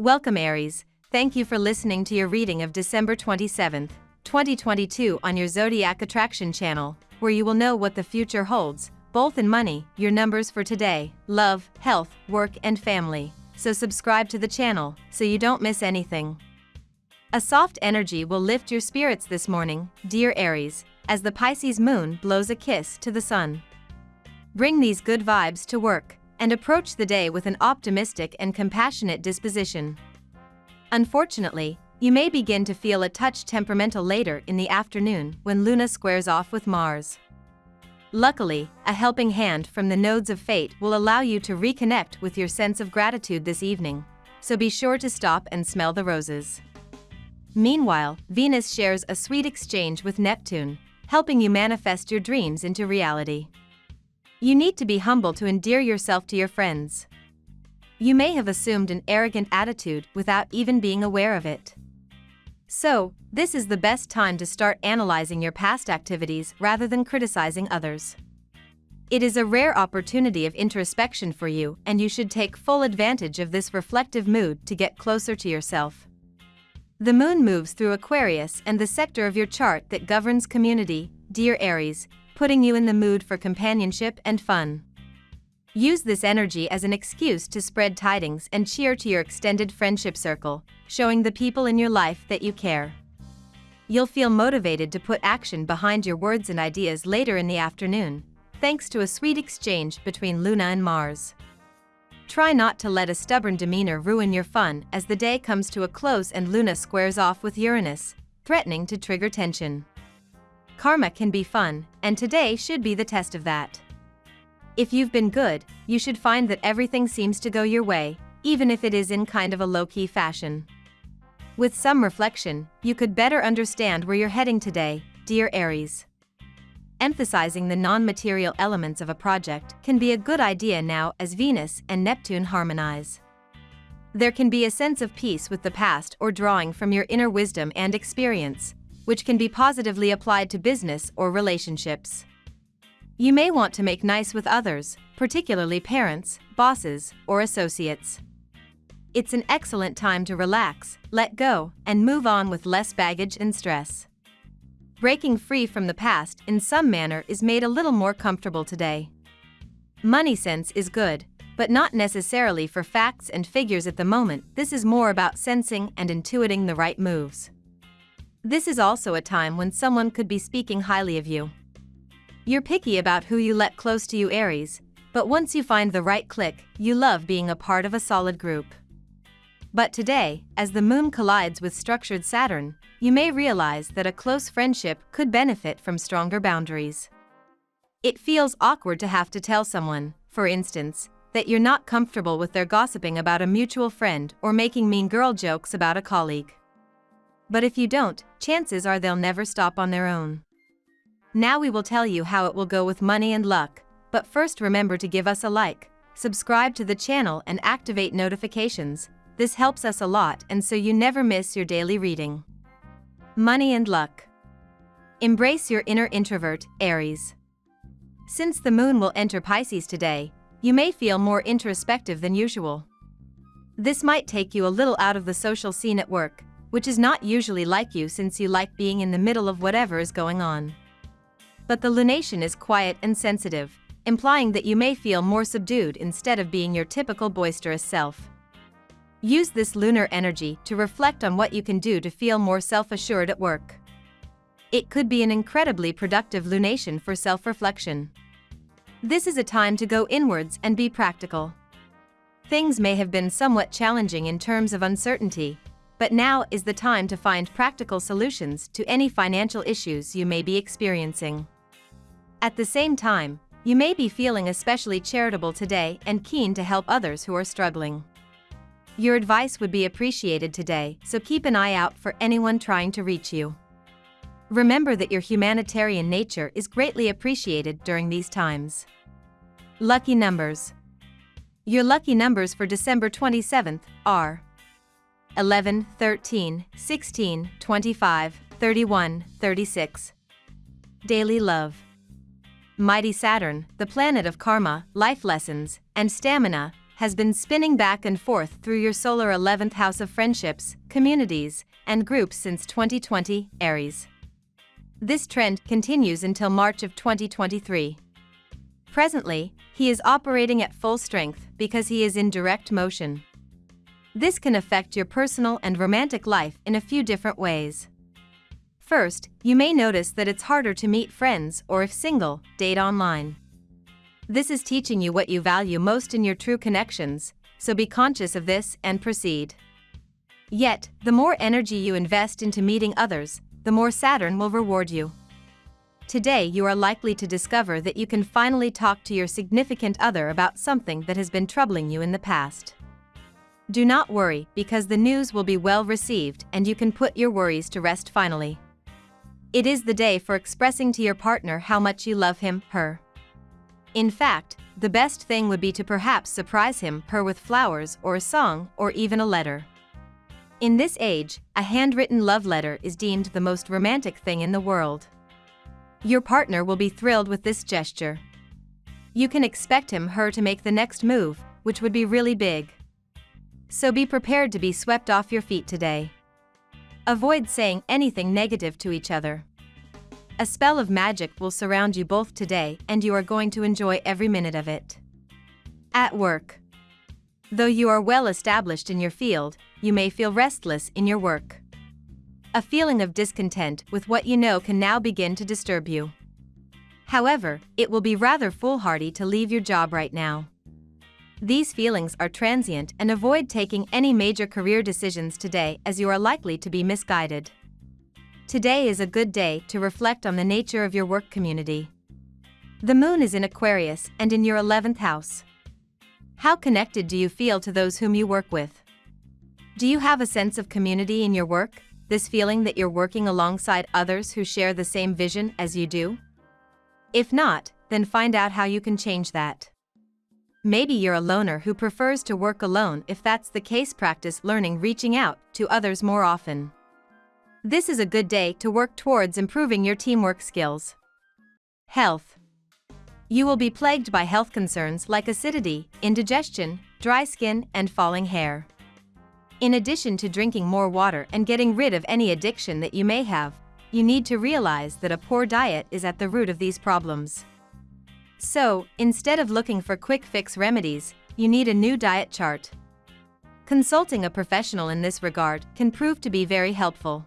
Welcome Aries, thank you for listening to your reading of December 27th, 2022 on your Zodiac Attraction channel, where you will know what the future holds, both in money, your numbers for today, love, health, work and family. So subscribe to the channel, so you don't miss anything. A soft energy will lift your spirits this morning, dear Aries, as the Pisces moon blows a kiss to the sun. Bring these good vibes to work, and approach the day with an optimistic and compassionate disposition. Unfortunately, you may begin to feel a touch temperamental later in the afternoon when Luna squares off with Mars. Luckily, a helping hand from the nodes of fate will allow you to reconnect with your sense of gratitude this evening, so be sure to stop and smell the roses. Meanwhile, Venus shares a sweet exchange with Neptune, helping you manifest your dreams into reality. You need to be humble to endear yourself to your friends. You may have assumed an arrogant attitude without even being aware of it. So, this is the best time to start analyzing your past activities rather than criticizing others. It is a rare opportunity of introspection for you, and you should take full advantage of this reflective mood to get closer to yourself. The moon moves through Aquarius and the sector of your chart that governs community, dear Aries, putting you in the mood for companionship and fun. Use this energy as an excuse to spread tidings and cheer to your extended friendship circle, showing the people in your life that you care. You'll feel motivated to put action behind your words and ideas later in the afternoon, thanks to a sweet exchange between Luna and Mars. Try not to let a stubborn demeanor ruin your fun as the day comes to a close and Luna squares off with Uranus, threatening to trigger tension. Karma can be fun, and today should be the test of that. If you've been good, you should find that everything seems to go your way, even if it is in kind of a low-key fashion. With some reflection, you could better understand where you're heading today, dear Aries. Emphasizing the non-material elements of a project can be a good idea now as Venus and Neptune harmonize. There can be a sense of peace with the past or drawing from your inner wisdom and experience, which can be positively applied to business or relationships. You may want to make nice with others, particularly parents, bosses, or associates. It's an excellent time to relax, let go, and move on with less baggage and stress. Breaking free from the past in some manner is made a little more comfortable today. Money sense is good, but not necessarily for facts and figures at the moment. This is more about sensing and intuiting the right moves. This is also a time when someone could be speaking highly of you. You're picky about who you let close to you, Aries, but once you find the right click, you love being a part of a solid group. But today, as the moon collides with structured Saturn, you may realize that a close friendship could benefit from stronger boundaries. It feels awkward to have to tell someone, for instance, that you're not comfortable with their gossiping about a mutual friend or making mean girl jokes about a colleague. But if you don't, chances are they'll never stop on their own. Now we will tell you how it will go with money and luck, but first remember to give us a like, subscribe to the channel and activate notifications. This helps us a lot and so you never miss your daily reading. Money and luck. Embrace your inner introvert, Aries. Since the moon will enter Pisces today, you may feel more introspective than usual. This might take you a little out of the social scene at work, which is not usually like you since you like being in the middle of whatever is going on. But the lunation is quiet and sensitive, implying that you may feel more subdued instead of being your typical boisterous self. Use this lunar energy to reflect on what you can do to feel more self-assured at work. It could be an incredibly productive lunation for self-reflection. This is a time to go inwards and be practical. Things may have been somewhat challenging in terms of uncertainty, but now is the time to find practical solutions to any financial issues you may be experiencing. At the same time, you may be feeling especially charitable today and keen to help others who are struggling. Your advice would be appreciated today, so keep an eye out for anyone trying to reach you. Remember that your humanitarian nature is greatly appreciated during these times. Lucky numbers. Your lucky numbers for December 27th are 11, 13, 16, 25, 31, 36. Daily love. Mighty Saturn, the planet of karma, life lessons, and stamina, has been spinning back and forth through your solar 11th house of friendships, communities, and groups since 2020, Aries. This trend continues until March of 2023. Presently, he is operating at full strength because he is in direct motion. This can affect your personal and romantic life in a few different ways. First, you may notice that it's harder to meet friends or, if single, date online. This is teaching you what you value most in your true connections, so be conscious of this and proceed. Yet, the more energy you invest into meeting others, the more Saturn will reward you. Today you are likely to discover that you can finally talk to your significant other about something that has been troubling you in the past. Do not worry, because the news will be well received and you can put your worries to rest finally. It is the day for expressing to your partner how much you love him, her. In fact, the best thing would be to perhaps surprise him, her with flowers or a song or even a letter. In this age, a handwritten love letter is deemed the most romantic thing in the world. Your partner will be thrilled with this gesture. You can expect him, her to make the next move, which would be really big. So be prepared to be swept off your feet today. Avoid saying anything negative to each other. A spell of magic will surround you both today and you are going to enjoy every minute of it. At work. Though you are well established in your field, you may feel restless in your work. A feeling of discontent with what you know can now begin to disturb you. However, it will be rather foolhardy to leave your job right now. These feelings are transient and avoid taking any major career decisions today as you are likely to be misguided. Today is a good day to reflect on the nature of your work community. The moon is in Aquarius and in your 11th house. How connected do you feel to those whom you work with? Do you have a sense of community in your work, this feeling that you're working alongside others who share the same vision as you do? If not, then find out how you can change that. Maybe you're a loner who prefers to work alone. If that's the case, practice learning reaching out to others more often. This is a good day to work towards improving your teamwork skills. Health. You will be plagued by health concerns like acidity, indigestion, dry skin, and falling hair. In addition to drinking more water and getting rid of any addiction that you may have, you need to realize that a poor diet is at the root of these problems. So, instead of looking for quick fix remedies, you need a new diet chart. Consulting a professional in this regard can prove to be very helpful.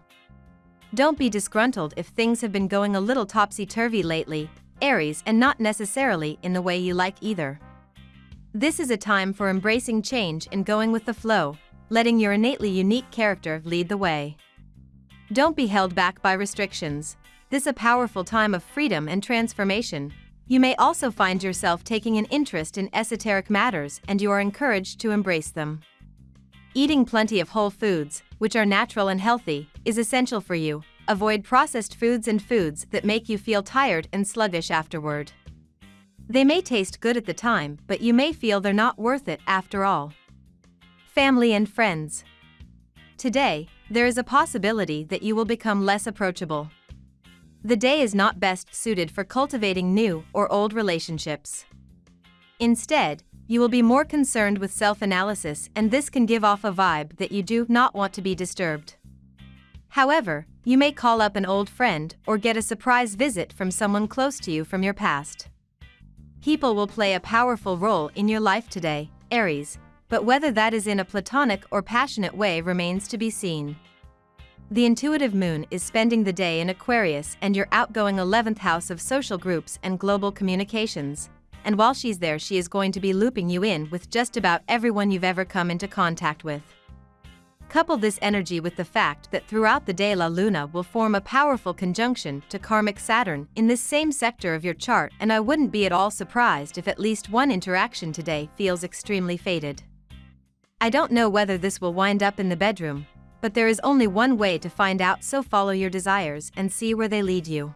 Don't be disgruntled if things have been going a little topsy-turvy lately, Aries, and not necessarily in the way you like either. This is a time for embracing change and going with the flow, letting your innately unique character lead the way. Don't be held back by restrictions. This is a powerful time of freedom and transformation. You may also find yourself taking an interest in esoteric matters and you are encouraged to embrace them. Eating plenty of whole foods, which are natural and healthy, is essential for you. Avoid processed foods and foods that make you feel tired and sluggish afterward. They may taste good at the time, but you may feel they're not worth it after all. Family and friends. Today, there is a possibility that you will become less approachable. The day is not best suited for cultivating new or old relationships. Instead, you will be more concerned with self-analysis, and this can give off a vibe that you do not want to be disturbed. However, you may call up an old friend or get a surprise visit from someone close to you from your past. People will play a powerful role in your life today, Aries, but whether that is in a platonic or passionate way remains to be seen. The intuitive moon is spending the day in Aquarius and your outgoing 11th house of social groups and global communications, and while she's there, she is going to be looping you in with just about everyone you've ever come into contact with. Couple this energy with the fact that throughout the day La Luna will form a powerful conjunction to karmic Saturn in this same sector of your chart, and I wouldn't be at all surprised if at least one interaction today feels extremely fated. I don't know whether this will wind up in the bedroom, but there is only one way to find out, so follow your desires and see where they lead you.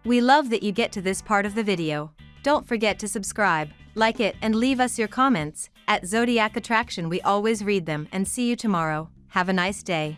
We love that you get to this part of the video. Don't forget to subscribe, like it, and leave us your comments. At Zodiac Attraction we always read them, and see you tomorrow. Have a nice day.